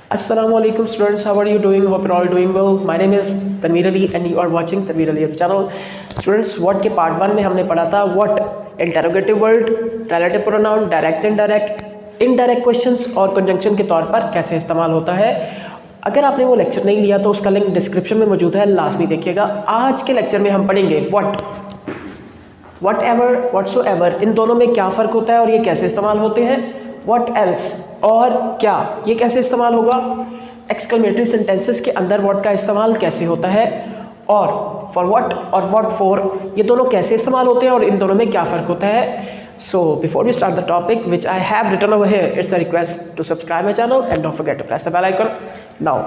Assalamualaikum students, how are you doing? Hope you're all doing well. My name is Tanveer Ali and you are watching Tanveer Ali channel. Students, what के part 1 में हमने पढ़ा था what interrogative word, relative pronoun, direct indirect, indirect questions और conjunction के तौर पर कैसे इस्तेमाल होता है। अगर आपने वो लेक्चर नहीं लिया तो उसका लिंक डिस्क्रिप्शन में मौजूद है, लास्ट में देखिएगा। आज के लेक्चर में हम पढ़ेंगे वट एवर, व्हाट्सोएवर, इन दोनों में क्या फ़र्क होता है और ये कैसे इस्तेमाल होते हैं। व्हाट एल्स, और क्या, ये कैसे इस्तेमाल होगा। एक्सक्लेमेटरी सेंटेंसेस के अंदर व्हाट का इस्तेमाल कैसे होता है, और फॉर व्हाट और व्हाट फॉर, ये दोनों कैसे इस्तेमाल होते हैं और इन दोनों में क्या फ़र्क होता है। So before we start the topic which I have written over here, it's a request to subscribe my channel and don't forget to press the bell icon. Now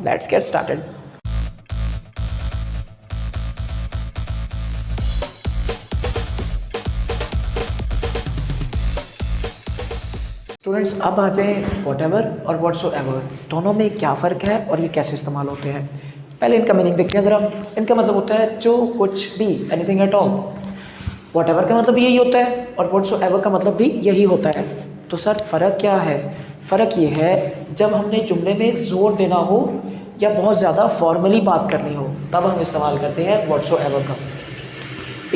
let's get started. Students, अब आ जाए whatever और whatsoever, दोनों में क्या फ़र्क है और ये कैसे इस्तेमाल होते हैं। पहले इनका मीनिंग देखते हैं ज़रा। इनका मतलब होता है जो कुछ भी, एनीथिंग एट ऑल। व्हाटएवर का मतलब यही होता है और व्हाट्सोएवर का मतलब भी यही होता है। तो सर फ़र्क क्या है। फ़र्क ये है जब हमने जुमले में ज़ोर देना हो या बहुत ज़्यादा फॉर्मली बात करनी हो तब हम इस्तेमाल करते हैं व्हाट्सोएवर का।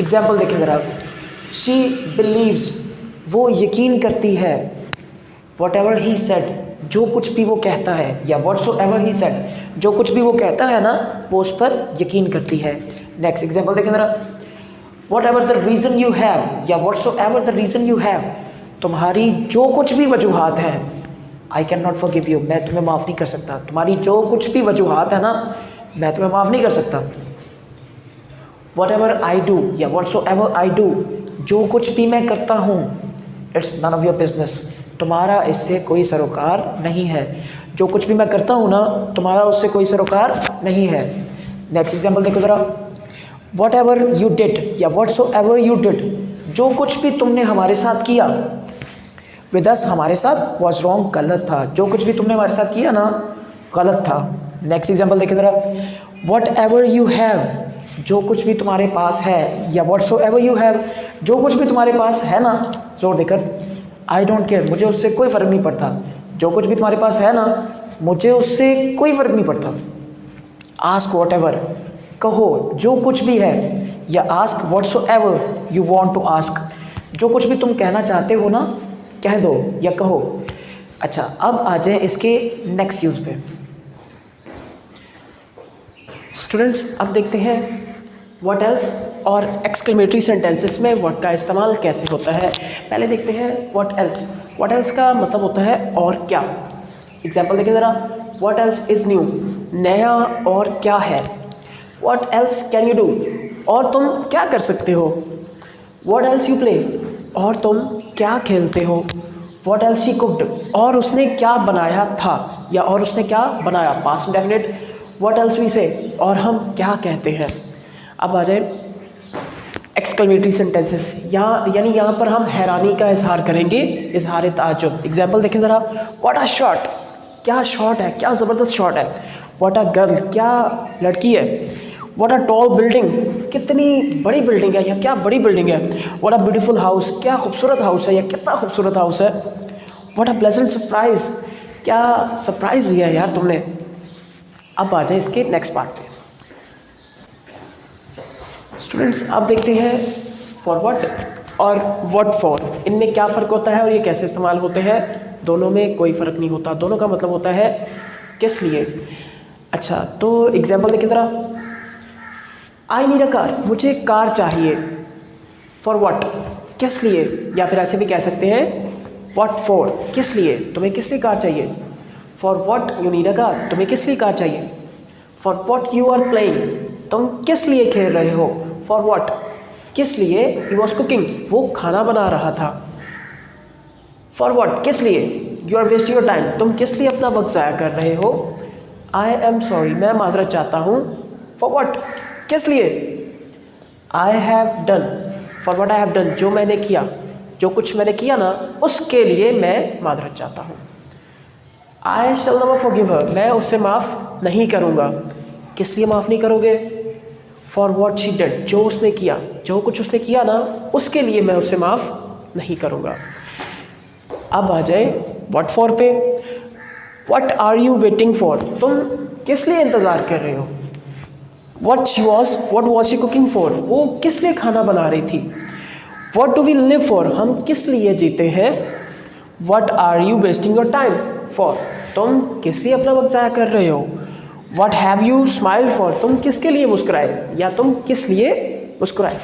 एग्जाम्पल देखें ज़रा। शी बिलीव्स, वो यकीन करती है। व्हाटएवर ही सेड, जो कुछ भी वो कहता है, या व्हाट्सोएवर ही सेड, जो कुछ भी वो कहता है ना वो उस पर यकीन करती है। नेक्स्ट एग्जाम्पल देखें ज़रा। Whatever the reason you have, या whatsoever the reason you have, तुम्हारी जो कुछ भी वजूहात हैं, I cannot forgive you, मैं तुम्हें माफ़ नहीं कर सकता। तुम्हारी जो कुछ भी वजूहात है ना मैं तुम्हें माफ़ नहीं कर सकता। Whatever I do, या whatsoever I do, जो कुछ भी मैं करता हूँ, it's none of your business, तुम्हारा इससे कोई सरोकार नहीं है। जो कुछ भी मैं करता हूँ ना तुम्हारा उससे कोई सरोकार नहीं है। नेक्स्ट एग्जाम्पल देखो ज़रा। Whatever you did, या whatsoever you did, जो कुछ भी तुमने हमारे साथ किया, with us, हमारे साथ, was wrong, गलत था। जो कुछ भी तुमने हमारे साथ किया ना गलत था। नेक्स्ट एग्जाम्पल देखिए ज़रा। Whatever you have, जो कुछ भी तुम्हारे पास है, या whatsoever you have, जो कुछ भी तुम्हारे पास है ना, जोर देकर, I don't care, मुझे उससे कोई फ़र्क नहीं पड़ता। जो कुछ भी तुम्हारे पास है ना मुझे उससे कोई फ़र्क नहीं पड़ता। Ask whatever, कहो जो कुछ भी है, या ask whatsoever you want to ask, जो कुछ भी तुम कहना चाहते हो ना कह दो या कहो। अच्छा, अब आ जाए इसके नेक्स्ट यूज़ पे। स्टूडेंट्स, अब देखते हैं व्हाट एल्स और एक्सक्लेमेटरी सेंटेंसेस में व्हाट का इस्तेमाल कैसे होता है। पहले देखते हैं व्हाट एल्स। व्हाट एल्स का मतलब होता है और क्या। एग्जाम्पल देखिए ज़रा। व्हाट एल्स इज़ न्यू, नया और क्या है। What else can you do, और तुम क्या कर सकते हो। What else you play, और तुम क्या खेलते हो। What else she cooked, और उसने क्या बनाया था, या और उसने क्या बनाया, past indefinite. What else we say, और हम क्या कहते हैं। अब आ जाए एक्सक्लेमेटरी सेंटेंसेस। यानी यहाँ पर हम हैरानी का इजहार करेंगे, इजहार ताज्जुब। एग्जाम्पल देखें ज़रा। What a shot, क्या शॉट है, क्या ज़बरदस्त शॉट है। What a girl, क्या लड़की है। What a tall building, कितनी बड़ी बिल्डिंग है, या क्या बड़ी बिल्डिंग है। What a beautiful house, क्या खूबसूरत हाउस है, या कितना खूबसूरत हाउस है। What a pleasant surprise, क्या सरप्राइज़ दिया यार तुमने। अब आ जाए इसके नेक्स्ट पार्ट पे। स्टूडेंट्स, अब देखते हैं फॉर व्हाट और व्हाट फॉर, इनमें क्या फ़र्क होता है और ये कैसे इस्तेमाल होते हैं। दोनों में कोई फ़र्क नहीं होता, दोनों का मतलब होता है किस लिए। अच्छा, तो एग्जाम्पल देखिए ज़रा। आई नीड अ कार, मुझे कार चाहिए। फॉर व्हाट, किस लिए, या फिर ऐसे भी कह सकते हैं व्हाट फॉर, किस लिए, तुम्हें किस लिए कार चाहिए। For what you need a car, तुम्हें किस लिए कार चाहिए। For what you are playing, तुम किस लिए खेल रहे हो। फॉर व्हाट, किस लिए, ही वॉज कुकिंग, वो खाना बना रहा था। फॉर व्हाट, किस लिए, you are wasting your time, तुम किस लिए अपना वक्त ज़ाया कर रहे हो। आई एम सॉरी, मैं माजरत चाहता हूँ। फॉर व्हाट, किस लिए। I have done, for what I have done, जो मैंने किया, जो कुछ मैंने किया ना उसके लिए मैं माजरत चाहता हूँ। आई शैल नेवर फॉरगिव हर, मैं उसे माफ़ नहीं करूँगा। किस लिए माफ़ नहीं करोगे। फॉर व्हाट शी डिड, जो उसने किया, जो कुछ उसने किया ना उसके लिए मैं उसे माफ़ नहीं करूँगा। अब आ जाए व्हाट फॉर पे। What are you waiting for, तुम किस लिए इंतज़ार कर रहे हो। What was she cooking for, वो किस लिए खाना बना रही थी। What do we live for, हम किस लिए जीते हैं। What are you wasting your time for, तुम किस लिए अपना वक्त ज़ाया कर रहे हो। What have you smiled for, तुम किसके लिए मुस्कुराए या तुम किस लिए मुस्कुराए।